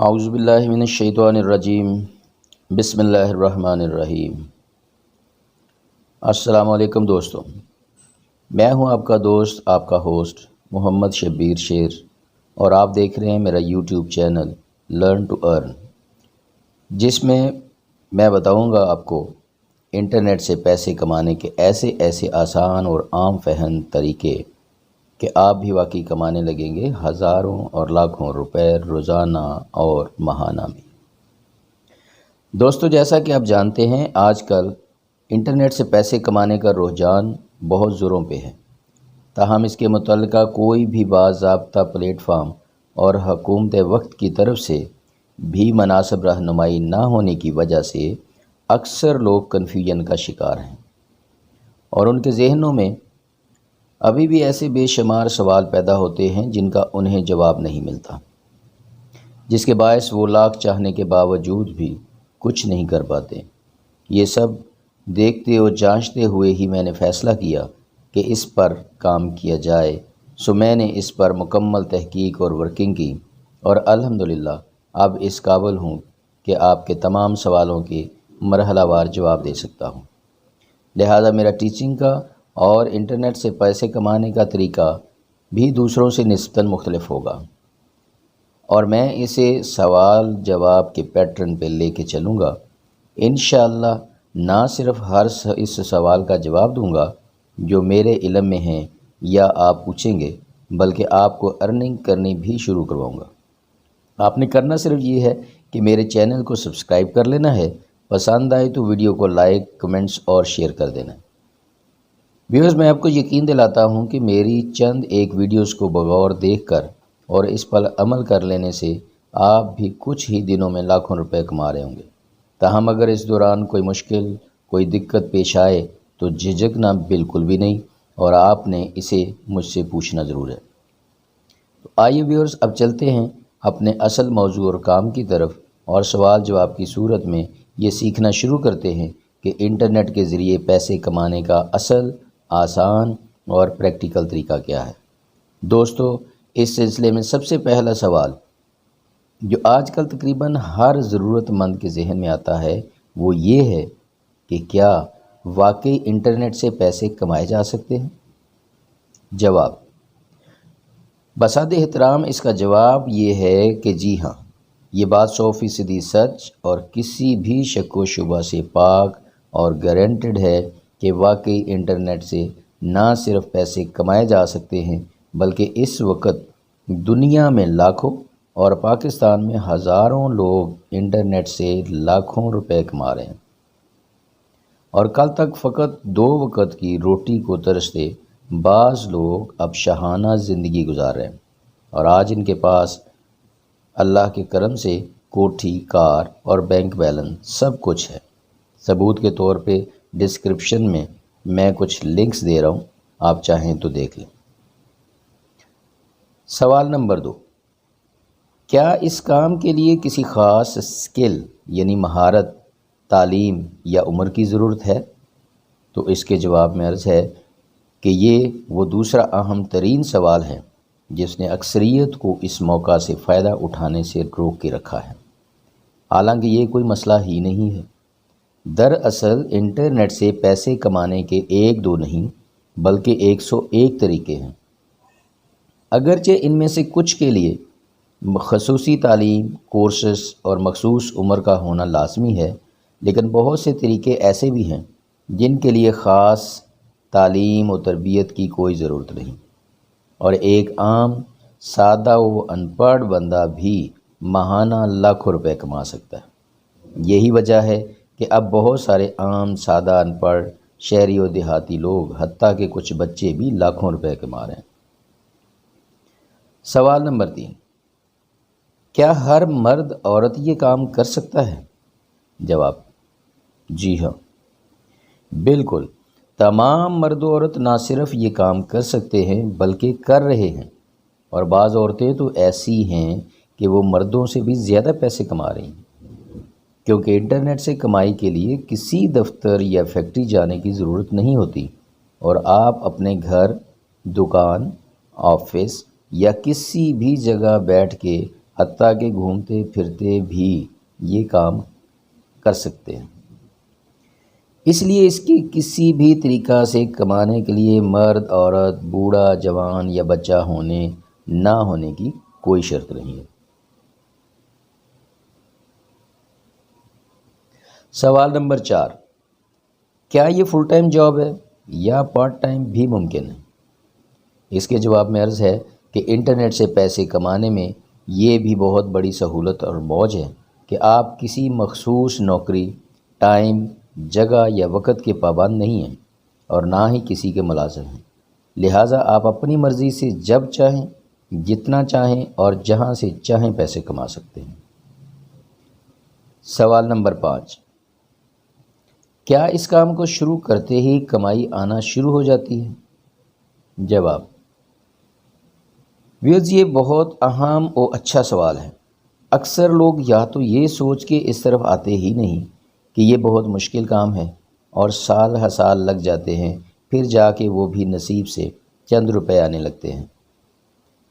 اعوذ باللہ من الشیطان الرجیم بسم اللہ الرحمن الرحیم۔ السلام علیکم دوستوں، میں ہوں آپ کا دوست، آپ کا ہوسٹ محمد شبیر شیر، اور آپ دیکھ رہے ہیں میرا YouTube channel learn to earn, جس میں میں بتاؤں گا آپ کو انٹرنیٹ سے پیسے کمانے کے ایسے آسان اور عام فہم طریقے کہ آپ بھی واقعی کمانے لگیں گے ہزاروں اور لاکھوں روپے روزانہ اور ماہانہ میں۔ دوستو، جیسا کہ آپ جانتے ہیں آج کل انٹرنیٹ سے پیسے کمانے کا رجحان بہت زوروں پہ ہے، تاہم اس کے متعلقہ کوئی بھی باضابطہ پلیٹ فارم اور حکومت وقت کی طرف سے بھی مناسب رہنمائی نہ ہونے کی وجہ سے اکثر لوگ کنفیوژن کا شکار ہیں، اور ان کے ذہنوں میں ابھی بھی ایسے بے شمار سوال پیدا ہوتے ہیں جن کا انہیں جواب نہیں ملتا، جس کے باعث وہ لاکھ چاہنے کے باوجود بھی کچھ نہیں کر پاتے۔ یہ سب دیکھتے اور جانچتے ہوئے ہی میں نے فیصلہ کیا کہ اس پر کام کیا جائے، سو میں نے اس پر مکمل تحقیق اور ورکنگ کی، اور الحمدللہ اب اس قابل ہوں کہ آپ کے تمام سوالوں کے مرحلہ وار جواب دے سکتا ہوں۔ لہذا میرا ٹیچنگ کا اور انٹرنیٹ سے پیسے کمانے کا طریقہ بھی دوسروں سے نسبتاً مختلف ہوگا، اور میں اسے سوال جواب کے پیٹرن پہ لے کے چلوں گا۔ انشاءاللہ نہ صرف ہر اس سوال کا جواب دوں گا جو میرے علم میں ہیں یا آپ پوچھیں گے، بلکہ آپ کو ارننگ کرنی بھی شروع کرواؤں گا۔ آپ نے کرنا صرف یہ ہے کہ میرے چینل کو سبسکرائب کر لینا ہے، پسند آئے تو ویڈیو کو لائک، کمنٹس اور شیئر کر دینا ہے۔ ویورز، میں آپ کو یقین دلاتا ہوں کہ میری چند ایک ویڈیوز کو بغور دیکھ کر اور اس پر عمل کر لینے سے آپ بھی کچھ ہی دنوں میں لاکھوں روپے کما رہے ہوں گے۔ تاہم اگر اس دوران کوئی مشکل، کوئی دقت پیش آئے تو جھجکنا بالکل بھی نہیں، اور آپ نے اسے مجھ سے پوچھنا ضرور ہے۔ تو آئیے ویورز، اب چلتے ہیں اپنے اصل موضوع اور کام کی طرف، اور سوال جواب کی صورت میں یہ سیکھنا شروع کرتے ہیں کہ انٹرنیٹ کے ذریعے پیسے کمانے کا اصل، آسان اور پریکٹیکل طریقہ کیا ہے۔ دوستو، اس سلسلے میں سب سے پہلا سوال جو آج کل تقریباً ہر ضرورت مند کے ذہن میں آتا ہے وہ یہ ہے کہ کیا واقعی انٹرنیٹ سے پیسے کمائے جا سکتے ہیں؟ جواب بساط احترام اس کا جواب یہ ہے کہ جی ہاں، یہ بات 100% سچ اور کسی بھی شک و شبہ سے پاک اور گارنٹڈ ہے کہ واقعی انٹرنیٹ سے نہ صرف پیسے کمائے جا سکتے ہیں، بلکہ اس وقت دنیا میں لاکھوں اور پاکستان میں ہزاروں لوگ انٹرنیٹ سے لاکھوں روپے کما رہے ہیں، اور کل تک فقط 2 وقت کی روٹی کو ترستے بعض لوگ اب شاہانہ زندگی گزار رہے ہیں، اور آج ان کے پاس اللہ کے کرم سے کوٹھی، کار اور بینک بیلنس سب کچھ ہے۔ ثبوت کے طور پہ ڈسکرپشن میں کچھ لنکس دے رہا ہوں، آپ چاہیں تو دیکھ لیں۔ سوال نمبر 2، کیا اس کام کے لیے کسی خاص اسکل یعنی مہارت، تعلیم یا عمر کی ضرورت ہے؟ تو اس کے جواب میں عرض ہے کہ یہ وہ دوسرا اہم ترین سوال ہے جس نے اکثریت کو اس موقع سے فائدہ اٹھانے سے روک کے رکھا ہے، حالانکہ یہ کوئی مسئلہ ہی نہیں ہے۔ دراصل انٹرنیٹ سے پیسے کمانے کے 1-2 نہیں بلکہ 101 طریقے ہیں، اگرچہ ان میں سے کچھ کے لیے خصوصی تعلیم، کورسز اور مخصوص عمر کا ہونا لازمی ہے، لیکن بہت سے طریقے ایسے بھی ہیں جن کے لیے خاص تعلیم و تربیت کی کوئی ضرورت نہیں، اور ایک عام سادہ و ان پڑھ بندہ بھی ماہانہ لاکھوں روپے کما سکتا ہے۔ یہی وجہ ہے کہ اب بہت سارے عام سادہ ان پڑھ شہری و دیہاتی لوگ، حتیٰ کہ کچھ بچے بھی لاکھوں روپے کما رہے ہیں۔ سوال نمبر 3، کیا ہر مرد عورت یہ کام کر سکتا ہے؟ جواب جی ہاں، بالکل، تمام مرد و عورت نہ صرف یہ کام کر سکتے ہیں بلکہ کر رہے ہیں، اور بعض عورتیں تو ایسی ہیں کہ وہ مردوں سے بھی زیادہ پیسے کما رہی ہیں، کیونکہ انٹرنیٹ سے کمائی کے لیے کسی دفتر یا فیکٹری جانے کی ضرورت نہیں ہوتی، اور آپ اپنے گھر، دکان، آفس یا کسی بھی جگہ بیٹھ کے حتیٰ کہ گھومتے پھرتے بھی یہ کام کر سکتے ہیں۔ اس لیے اس کی کسی بھی طریقہ سے کمانے کے لیے مرد، عورت، بوڑھا، جوان یا بچہ ہونے نہ ہونے کی کوئی شرط نہیں ہے۔ سوال نمبر 4، کیا یہ فل ٹائم جاب ہے یا پارٹ ٹائم بھی ممکن ہے؟ اس کے جواب میں عرض ہے کہ انٹرنیٹ سے پیسے کمانے میں یہ بھی بہت بڑی سہولت اور موج ہے کہ آپ کسی مخصوص نوکری، ٹائم، جگہ یا وقت کے پابند نہیں ہیں اور نہ ہی کسی کے ملازم ہیں، لہٰذا آپ اپنی مرضی سے جب چاہیں، جتنا چاہیں اور جہاں سے چاہیں پیسے کما سکتے ہیں۔ سوال نمبر 5، کیا اس کام کو شروع کرتے ہی کمائی آنا شروع ہو جاتی ہے؟ جواب، ویوز یہ بہت اہم اور اچھا سوال ہے۔ اکثر لوگ یا تو یہ سوچ کے اس طرف آتے ہی نہیں کہ یہ بہت مشکل کام ہے اور سال ہر سال لگ جاتے ہیں، پھر جا کے وہ بھی نصیب سے چند روپے آنے لگتے ہیں،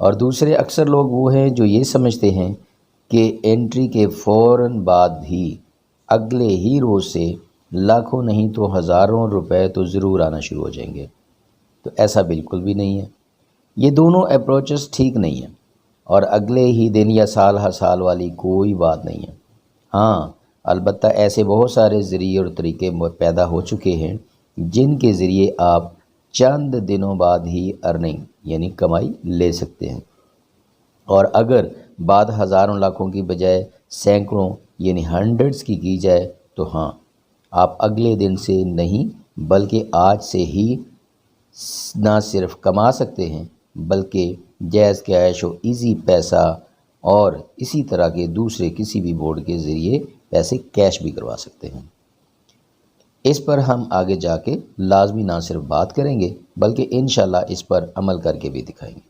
اور دوسرے اکثر لوگ وہ ہیں جو یہ سمجھتے ہیں کہ انٹری کے فوراً بعد بھی اگلے ہی روز سے لاکھوں نہیں تو ہزاروں روپے تو ضرور آنا شروع ہو جائیں گے۔ تو ایسا بالکل بھی نہیں ہے، یہ دونوں اپروچز ٹھیک نہیں ہیں، اور اگلے ہی دن یا سال ہر سال والی کوئی بات نہیں ہے۔ ہاں، البتہ ایسے بہت سارے ذریعے اور طریقے پیدا ہو چکے ہیں جن کے ذریعے آپ چند دنوں بعد ہی ارننگ یعنی کمائی لے سکتے ہیں، اور اگر بات ہزاروں لاکھوں کی بجائے سینکڑوں یعنی ہنڈریڈز کی جائے تو ہاں، آپ اگلے دن سے نہیں بلکہ آج سے ہی نہ صرف کما سکتے ہیں بلکہ جیز کیش و ایزی پیسہ اور اسی طرح کے دوسرے کسی بھی بورڈ کے ذریعے پیسے کیش بھی کروا سکتے ہیں۔ اس پر ہم آگے جا کے لازمی نہ صرف بات کریں گے بلکہ انشاءاللہ اس پر عمل کر کے بھی دکھائیں گے۔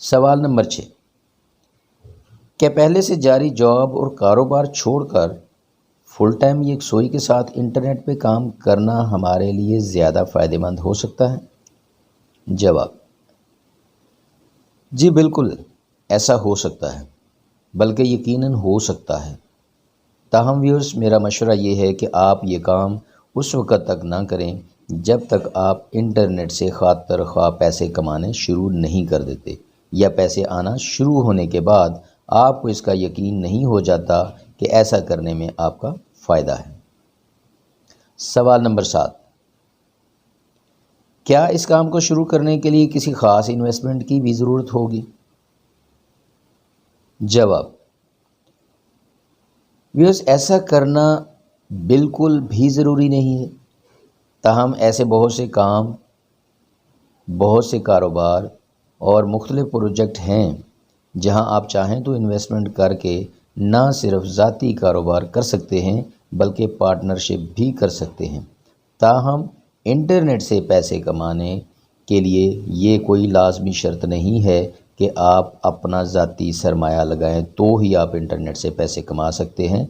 سوال نمبر 6، کیا پہلے سے جاری جاب اور کاروبار چھوڑ کر فل ٹائم یکسوئی کے ساتھ انٹرنیٹ پہ کام کرنا ہمارے لیے زیادہ فائدہ مند ہو سکتا ہے؟ جواب، جی بالکل ایسا ہو سکتا ہے، بلکہ یقیناً ہو سکتا ہے۔ تاہم ویورز، میرا مشورہ یہ ہے کہ آپ یہ کام اس وقت تک نہ کریں جب تک آپ انٹرنیٹ سے خاطر خواہ پیسے کمانے شروع نہیں کر دیتے، یا پیسے آنا شروع ہونے کے بعد آپ کو اس کا یقین نہیں ہو جاتا کہ ایسا کرنے میں آپ کا فائدہ ہے۔ سوال نمبر 7، کیا اس کام کو شروع کرنے کے لیے کسی خاص انویسٹمنٹ کی بھی ضرورت ہوگی؟ جواب، ویوز ایسا کرنا بالکل بھی ضروری نہیں ہے، تاہم ایسے بہت سے کام، بہت سے کاروبار اور مختلف پروجیکٹ ہیں جہاں آپ چاہیں تو انویسٹمنٹ کر کے نہ صرف ذاتی کاروبار کر سکتے ہیں بلکہ پارٹنرشپ بھی کر سکتے ہیں۔ تاہم انٹرنیٹ سے پیسے کمانے کے لیے یہ کوئی لازمی شرط نہیں ہے کہ آپ اپنا ذاتی سرمایہ لگائیں تو ہی آپ انٹرنیٹ سے پیسے کما سکتے ہیں،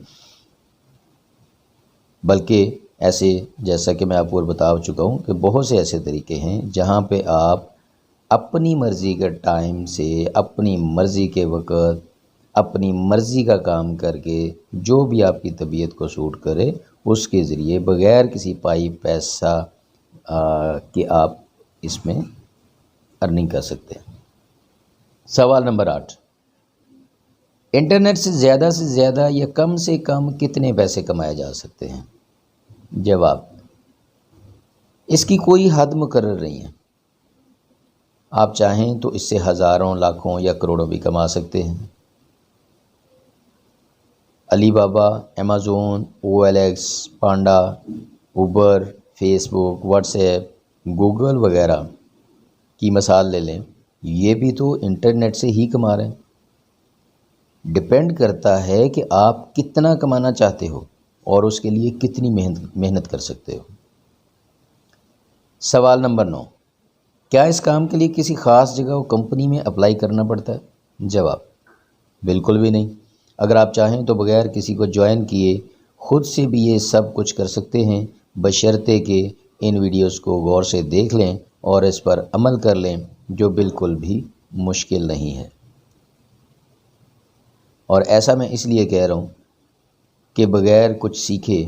بلکہ ایسے جیسا کہ میں آپ کو بتا چکا ہوں کہ بہت سے ایسے طریقے ہیں جہاں پہ آپ اپنی مرضی کے ٹائم سے، اپنی مرضی کے وقت، اپنی مرضی کا کام کر کے جو بھی آپ کی طبیعت کو سوٹ کرے اس کے ذریعے بغیر کسی پائی پیسہ کہ آپ اس میں ارننگ کر سکتے ہیں۔ سوال نمبر 8، انٹرنیٹ سے زیادہ یا کم سے کم کتنے پیسے کمائے جا سکتے ہیں؟ جواب، اس کی کوئی حد مقرر نہیں ہے، آپ چاہیں تو اس سے ہزاروں، لاکھوں یا کروڑوں بھی کما سکتے ہیں۔ علی بابا، Amazon, OLX، panda, Uber, face بک، واٹس ایپ، گوگل وغیرہ کی مثال لے لیں، یہ بھی تو انٹرنیٹ سے ہی کما رہے ہیں۔ ڈپینڈ کرتا ہے کہ آپ کتنا کمانا چاہتے ہو اور اس کے لیے کتنی محنت کر سکتے ہو۔ سوال نمبر 9، کیا اس کام کے لیے کسی خاص جگہ و کمپنی میں اپلائی کرنا پڑتا ہے؟ جواب، بالکل بھی نہیں۔ اگر آپ چاہیں تو بغیر کسی کو جوائن کیے خود سے بھی یہ سب کچھ کر سکتے ہیں، بشرطے کہ ان ویڈیوز کو غور سے دیکھ لیں اور اس پر عمل کر لیں، جو بالکل بھی مشکل نہیں ہے۔ اور ایسا میں اس لیے کہہ رہا ہوں کہ بغیر کچھ سیکھے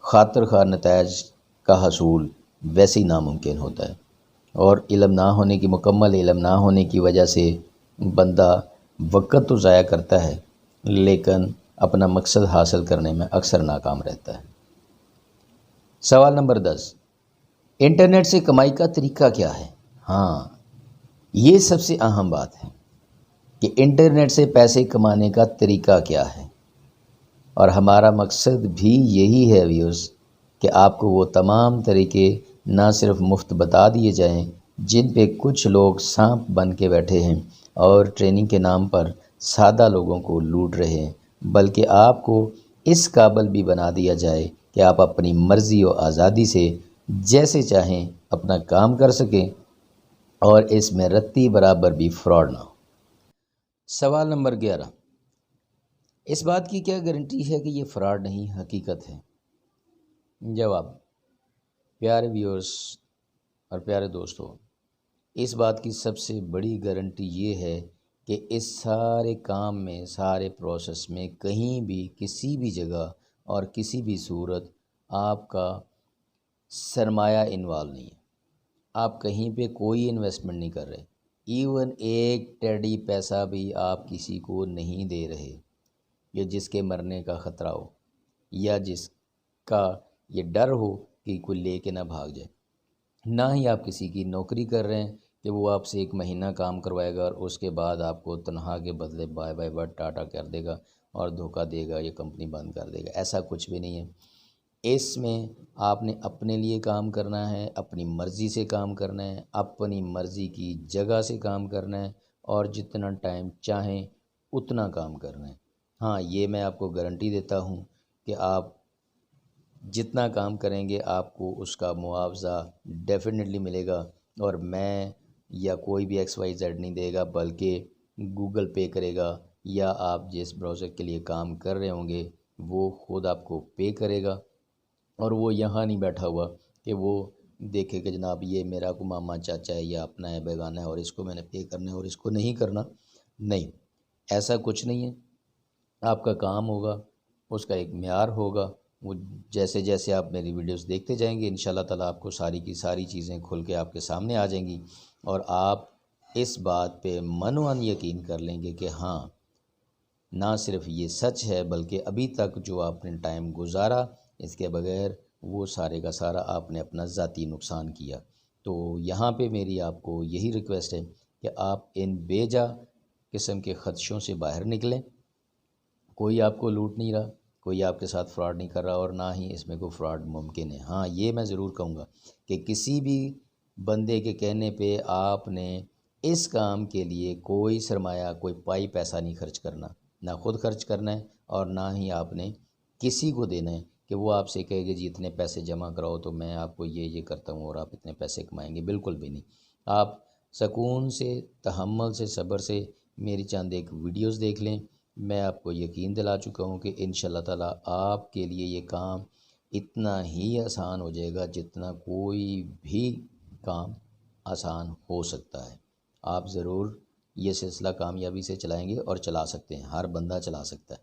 خاطر خواہ نتائج کا حصول ویسے ہی ناممکن ہوتا ہے، اور علم نہ ہونے کی، مکمل علم نہ ہونے کی وجہ سے بندہ وقت تو ضائع کرتا ہے لیکن اپنا مقصد حاصل کرنے میں اکثر ناکام رہتا ہے۔ سوال نمبر 10، انٹرنیٹ سے کمائی کا طریقہ کیا ہے؟ ہاں، یہ سب سے اہم بات ہے کہ انٹرنیٹ سے پیسے کمانے کا طریقہ کیا ہے، اور ہمارا مقصد بھی یہی ہے ویوز کہ آپ کو وہ تمام طریقے نہ صرف مفت بتا دیے جائیں جن پہ کچھ لوگ سانپ بن کے بیٹھے ہیں اور ٹریننگ کے نام پر سادہ لوگوں کو لوٹ رہے ہیں، بلکہ آپ کو اس قابل بھی بنا دیا جائے کہ آپ اپنی مرضی و آزادی سے جیسے چاہیں اپنا کام کر سکیں اور اس میں رتی برابر بھی فراڈ نہ ہو۔ سوال نمبر 11، اس بات کی کیا گارنٹی ہے کہ یہ فراڈ نہیں حقیقت ہے؟ جواب، پیارے ویورز اور پیارے دوستو، اس بات کی سب سے بڑی گارنٹی یہ ہے کہ اس سارے کام میں، سارے پروسیس میں کہیں بھی، کسی بھی جگہ اور کسی بھی صورت آپ کا سرمایہ انوالو نہیں ہے۔ آپ کہیں پہ کوئی انویسٹمنٹ نہیں کر رہے، ایون ایک ٹیڈی پیسہ بھی آپ کسی کو نہیں دے رہے، یا جس کے مرنے کا خطرہ ہو، یا جس کا یہ ڈر ہو کہ کوئی لے کے نہ بھاگ جائے۔ نہ ہی آپ کسی کی نوکری کر رہے ہیں کہ وہ آپ سے 1 مہینہ کام کروائے گا اور اس کے بعد آپ کو تنخواہ کے بدلے بائے بائے بٹ ٹاٹا کر دے گا اور دھوکہ دے گا، یہ کمپنی بند کر دے گا۔ ایسا کچھ بھی نہیں ہے۔ اس میں آپ نے اپنے لیے کام کرنا ہے، اپنی مرضی سے کام کرنا ہے، اپنی مرضی کی جگہ سے کام کرنا ہے، اور جتنا ٹائم چاہیں اتنا کام کرنا ہے۔ ہاں، یہ میں آپ کو گارنٹی دیتا ہوں کہ آپ جتنا کام کریں گے آپ کو اس کا معاوضہ ڈیفینیٹلی ملے گا، اور میں یا کوئی بھی XYZ نہیں دے گا، بلکہ گوگل پے کرے گا، یا آپ جس براؤزر کے لیے کام کر رہے ہوں گے وہ خود آپ کو پے کرے گا، اور وہ یہاں نہیں بیٹھا ہوا کہ وہ دیکھے کہ جناب یہ میرا کو ماما چاچا ہے یا اپنا ہے بیگانہ ہے اور اس کو میں نے پے کرنا ہے اور اس کو نہیں کرنا۔ نہیں، ایسا کچھ نہیں ہے۔ آپ کا کام ہوگا، اس کا ایک معیار ہوگا، وہ جیسے جیسے آپ میری ویڈیوز دیکھتے جائیں گے انشاءاللہ تعالیٰ آپ کو ساری کی ساری چیزیں کھل کے آپ کے سامنے آ جائیں گی، اور آپ اس بات پہ منوان یقین کر لیں گے کہ ہاں، نہ صرف یہ سچ ہے بلکہ ابھی تک جو آپ نے ٹائم گزارا اس کے بغیر وہ سارے کا سارا آپ نے اپنا ذاتی نقصان کیا۔ تو یہاں پہ میری آپ کو یہی ریکویسٹ ہے کہ آپ ان بے جا قسم کے خدشوں سے باہر نکلیں۔ کوئی آپ کو لوٹ نہیں رہا، کوئی آپ کے ساتھ فراڈ نہیں کر رہا، اور نہ ہی اس میں کوئی فراڈ ممکن ہے۔ ہاں، یہ میں ضرور کہوں گا کہ کسی بھی بندے کے کہنے پہ آپ نے اس کام کے لیے کوئی سرمایہ، کوئی پائی پیسہ نہیں خرچ کرنا، نہ خود خرچ کرنا ہے اور نہ ہی آپ نے کسی کو دینا ہے کہ وہ آپ سے کہے گا جی اتنے پیسے جمع کراؤ تو میں آپ کو یہ کرتا ہوں اور آپ اتنے پیسے کمائیں گے۔ بالکل بھی نہیں۔ آپ سکون سے، تحمل سے، صبر سے میری چند ایک ویڈیوز دیکھ لیں۔ میں آپ کو یقین دلا چکا ہوں کہ انشاءاللہ تعالیٰ آپ کے لیے یہ کام اتنا ہی آسان ہو جائے گا جتنا کوئی بھی کام آسان ہو سکتا ہے۔ آپ ضرور یہ سلسلہ کامیابی سے چلائیں گے اور چلا سکتے ہیں، ہر بندہ چلا سکتا ہے۔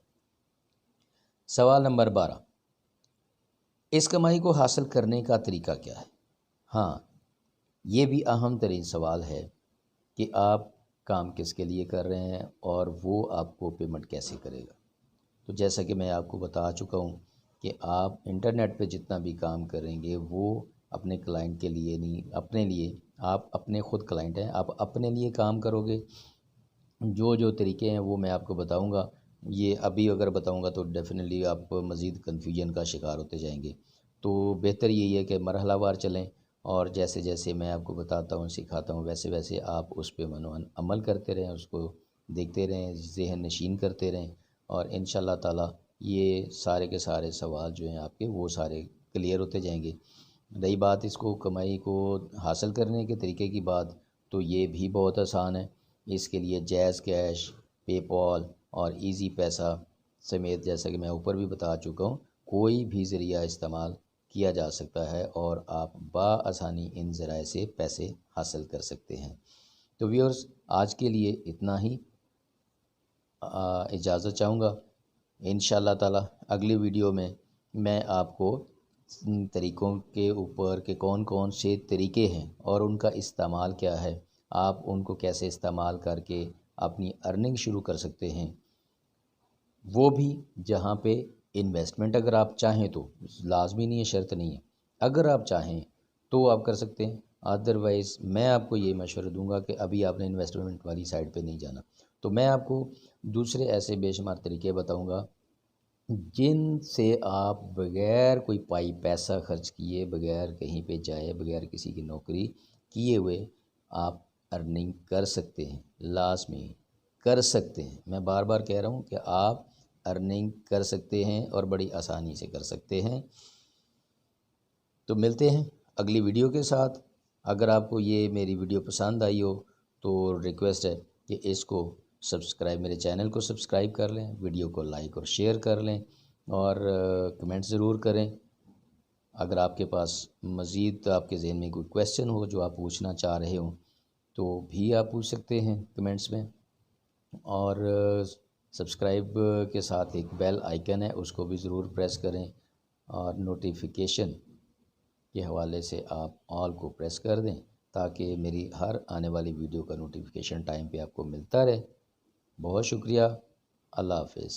سوال نمبر 12، اس کمائی کو حاصل کرنے کا طریقہ کیا ہے؟ ہاں، یہ بھی اہم ترین سوال ہے کہ آپ کام کس کے لیے کر رہے ہیں اور وہ آپ کو پیمنٹ کیسے کرے گا۔ تو جیسا کہ میں آپ کو بتا چکا ہوں کہ آپ انٹرنیٹ پہ جتنا بھی کام کریں گے وہ اپنے کلائنٹ کے لیے نہیں، اپنے لیے۔ آپ اپنے خود کلائنٹ ہیں، آپ اپنے لیے کام کرو گے۔ جو جو طریقے ہیں وہ میں آپ کو بتاؤں گا، یہ ابھی اگر بتاؤں گا تو ڈیفینیٹلی آپ مزید کنفیوژن کا شکار ہوتے جائیں گے۔ تو بہتر یہی ہے کہ مرحلہ وار چلیں، اور جیسے جیسے میں آپ کو بتاتا ہوں، سکھاتا ہوں، ویسے ویسے آپ اس پہ منوان عمل کرتے رہیں، اس کو دیکھتے رہیں، ذہن نشین کرتے رہیں، اور انشاءاللہ تعالیٰ یہ سارے کے سارے سوال جو ہیں آپ کے وہ سارے کلیئر ہوتے جائیں گے۔ رہی بات اس کو کمائی کو حاصل کرنے کے طریقے کی بات، تو یہ بھی بہت آسان ہے۔ اس کے لیے جیز کیش، پے پال اور ایزی پیسہ سمیت، جیسا کہ میں اوپر بھی بتا چکا ہوں، کوئی بھی ذریعہ استعمال کیا جا سکتا ہے اور آپ بآسانی ان ذرائع سے پیسے حاصل کر سکتے ہیں۔ تو ویورز، آج کے لیے اتنا ہی۔ اجازت چاہوں گا۔ انشاءاللہ تعالی اگلی ویڈیو میں میں آپ کو طریقوں کے اوپر کہ کون کون سے طریقے ہیں اور ان کا استعمال کیا ہے، آپ ان کو کیسے استعمال کر کے اپنی ارننگ شروع کر سکتے ہیں، وہ بھی جہاں پہ انویسٹمنٹ اگر آپ چاہیں تو لازمی نہیں ہے، شرط نہیں ہے، اگر آپ چاہیں تو آپ کر سکتے ہیں، ادروائز میں آپ کو یہ مشورہ دوں گا کہ ابھی آپ نے انویسٹمنٹ والی سائڈ پہ نہیں جانا۔ تو میں آپ کو دوسرے ایسے بے شمار طریقے بتاؤں گا جن سے آپ بغیر کوئی پیسہ خرچ کیے، بغیر کہیں پہ جائے، بغیر کسی کی نوکری کیے ہوئے آپ ارننگ کر سکتے ہیں، لازمی کر سکتے ہیں۔ میں بار بار کہہ رہا ہوں کہ آپ ارننگ کر سکتے ہیں اور بڑی آسانی سے کر سکتے ہیں۔ تو ملتے ہیں اگلی ویڈیو کے ساتھ۔ اگر آپ کو یہ میری ویڈیو پسند آئی ہو تو ریکویسٹ ہے کہ اس کو میرے چینل کو سبسکرائب کر لیں، ویڈیو کو لائک اور شیئر کر لیں اور کمنٹ ضرور کریں۔ اگر آپ کے پاس مزید آپ کے ذہن میں کوئی کویسچن ہو جو آپ پوچھنا چاہ رہے ہوں تو بھی آپ پوچھ سکتے ہیں کمنٹس میں، اور سبسکرائب کے ساتھ ایک بیل آئیکن ہے، اس کو بھی ضرور پریس کریں، اور نوٹیفیکیشن کے حوالے سے آپ آل کو پریس کر دیں تاکہ میری ہر آنے والی ویڈیو کا نوٹیفیکیشن ٹائم پہ آپ کو ملتا رہے۔ بہت شکریہ، اللہ حافظ۔